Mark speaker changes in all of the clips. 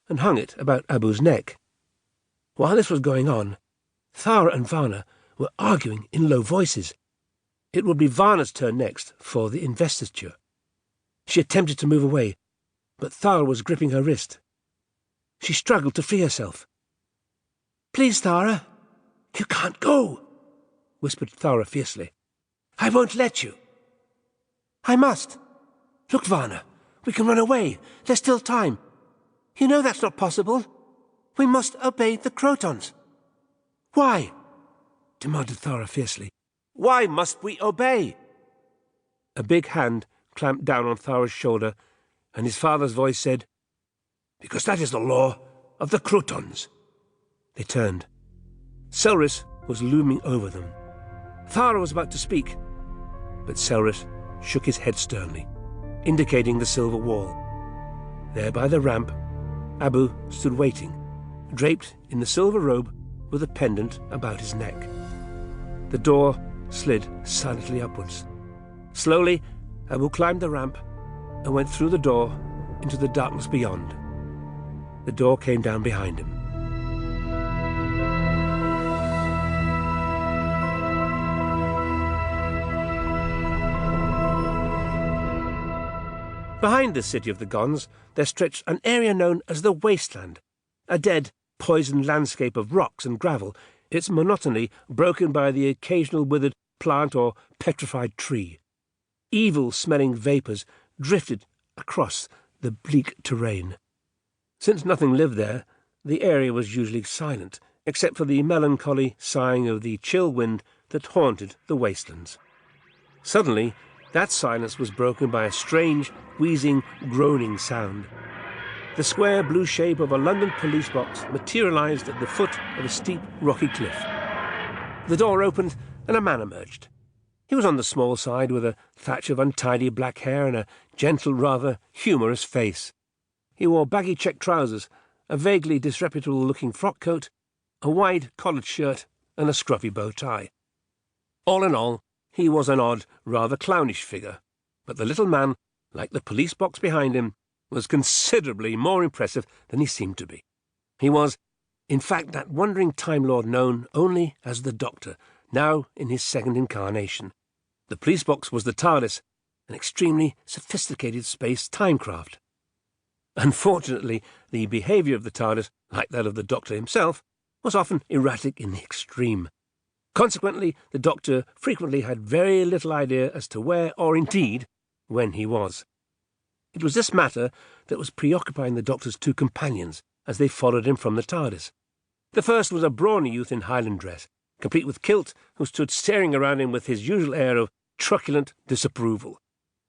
Speaker 1: and hung it about Abu's neck. While this was going on, Thara and Varna were arguing in low voices. It would be Varna's turn next for the investiture. She attempted to move away, but Thara was gripping her wrist. She struggled to free herself. "Please, Thara, you can't go," whispered Thara fiercely. "I won't let you." "I must. Look, Varna, we can run away. There's still time. You know that's not possible. We must obey the Krotons." "Why?" demanded Thara fiercely. "Why must we obey?" A big hand clamped down on Thara's shoulder, and his father's voice said, "Because that is the law of the Krotons." They turned. Selris was looming over them. Thara was about to speak, but Selris shook his head sternly, indicating the silver wall. There by the ramp, Abu stood waiting, draped in the silver robe with a pendant about his neck. The door slid silently upwards. Slowly, Abu climbed the ramp and went through the door into the darkness beyond. The door came down behind him. Behind the city of the Gonds there stretched an area known as the Wasteland, a dead, poisoned landscape of rocks and gravel, its monotony broken by the occasional withered plant or petrified tree. Evil-smelling vapours drifted across the bleak terrain. Since nothing lived there, the area was usually silent, except for the melancholy sighing of the chill wind that haunted the wastelands. Suddenly, that silence was broken by a strange, wheezing, groaning sound. The square blue shape of a London police box materialised at the foot of a steep, rocky cliff. The door opened and a man emerged. He was on the small side, with a thatch of untidy black hair and a gentle, rather humorous face. He wore baggy check trousers, a vaguely disreputable-looking frock coat, a wide collared shirt, and a scruffy bow tie. All in all, he was an odd, rather clownish figure, but the little man, like the police box behind him, was considerably more impressive than he seemed to be. He was, in fact, that wandering Time Lord known only as the Doctor, now in his second incarnation. The police box was the TARDIS, an extremely sophisticated space timecraft. Unfortunately, the behaviour of the TARDIS, like that of the Doctor himself, was often erratic in the extreme. Consequently, the Doctor frequently had very little idea as to where, or indeed, when he was. It was this matter that was preoccupying the Doctor's two companions as they followed him from the TARDIS. The first was a brawny youth in Highland dress, complete with kilt, who stood staring around him with his usual air of truculent disapproval.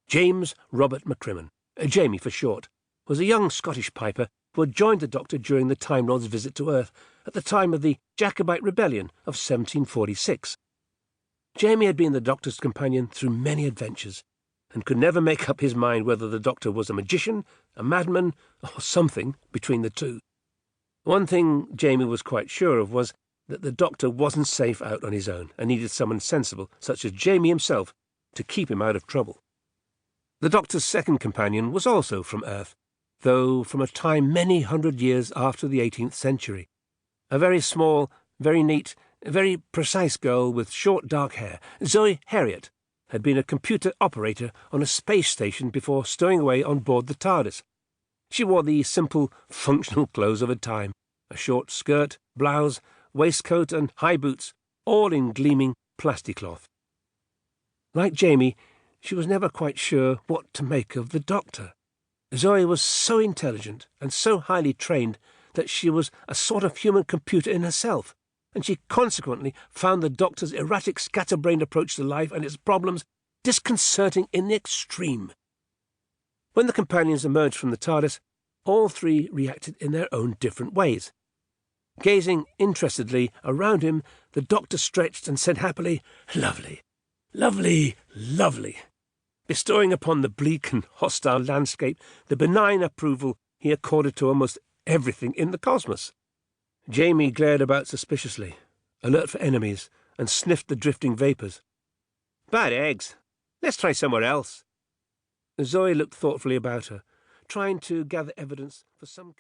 Speaker 1: James Robert McCrimmon, Jamie for short, was a young Scottish piper who had joined the Doctor during the Time Lord's visit to Earth at the time of the Jacobite Rebellion of 1746. Jamie had been the Doctor's companion through many adventures, and could never make up his mind whether the Doctor was a magician, a madman, or something between the two. One thing Jamie was quite sure of was that the Doctor wasn't safe out on his own, and needed someone sensible, such as Jamie himself, to keep him out of trouble. The Doctor's second companion was also from Earth, though from a time many hundred years after the 18th century. A very small, very neat, very precise girl with short dark hair, Zoe Heriot, had been a computer operator on a space station before stowing away on board the TARDIS. She wore the simple, functional clothes of her time, a short skirt, blouse, waistcoat and high boots, all in gleaming plasticloth. Like Jamie, she was never quite sure what to make of the Doctor. Zoe was so intelligent and so highly trained that she was a sort of human computer in herself, and she consequently found the Doctor's erratic, scatterbrained approach to life and its problems disconcerting in the extreme. When the companions emerged from the TARDIS, all three reacted in their own different ways. Gazing interestedly around him, the Doctor stretched and said happily, "Lovely, lovely, lovely," bestowing upon the bleak and hostile landscape the benign approval he accorded to almost everything in the cosmos. Jamie glared about suspiciously, alert for enemies, and sniffed the drifting vapours. "Bad eggs. Let's try somewhere else." Zoe looked thoughtfully about her, trying to gather evidence for some kind.